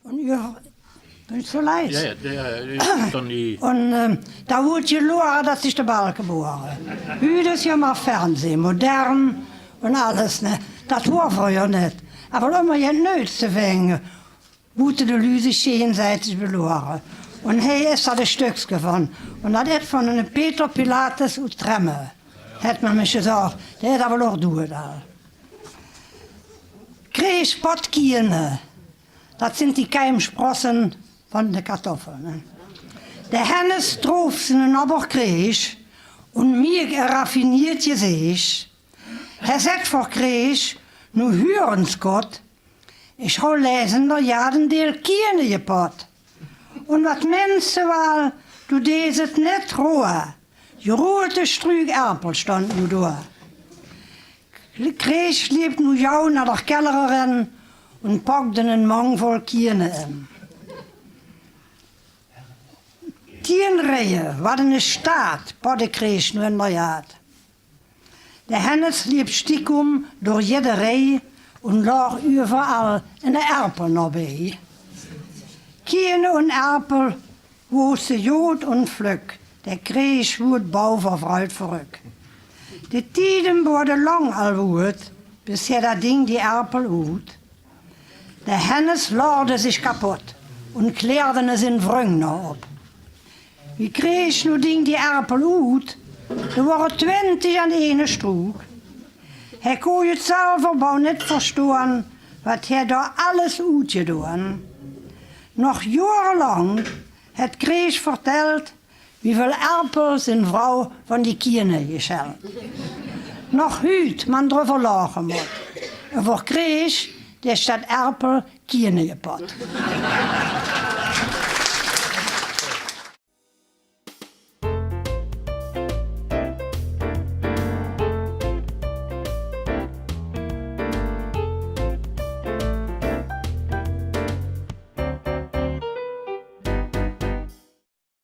Und ja, bin ich so leid. Ja, der ist dann nie. Und da wurde geloren, dass ich der Ball geboren. Heute ist ja mal Fernsehen, modern und alles. Ne? Das war früher nicht. Aber immer ja nicht zu wegen, wurde die Leute sich gegenseitig verloren. Und hier ist das Stück gewonnen. Und das ist von einem Peter Pilatus aus Tremme. Hat man mich gesagt. Der hat aber auch durch. Kreis, Pottkiene. Das sind die Keimsprossen von den Kartoffeln. Ne? Der Hennes trof seinen Oberkreis und mir raffiniert sich. Er sagt vor Kreis, nu hören's Gott, ich hol lesen der Jadendeel Kiene gepott. Und wat Menschen war, du deset net rohe. Je rote Strüg Erpel stand nu da. Kreis liep nu jou naar der Kellerin und packte einen Mang voll Kiene in. 10 Reihen war eine Stadt, Podde Kreis nu in der Jad. Der Hennes liep stiekum durch jede Reihe und lag überall in der Erpel noch bei. Kiene und Erpel wußte Jod und Pflück, der Kreis wurde bauverfreut verrückt. Die Tiden wurden lang al wut, bis er das Ding die Erpel ut. Der Hennes lade sich kaputt und klärte es in Vrüngner ab. Wie Kreis nu Ding die Erpel ut, da waren 20 an eine Strug. Er kon het selber bau nicht verstehen, was er da alles utgedaan. Noch jahrelang hat Kreis vertellt, wie viel Erpel zijn Frau von die Kiene geschält. Noch heute man drüber lachen muss. Voor Kreis, der statt Erpel Kiene gepott.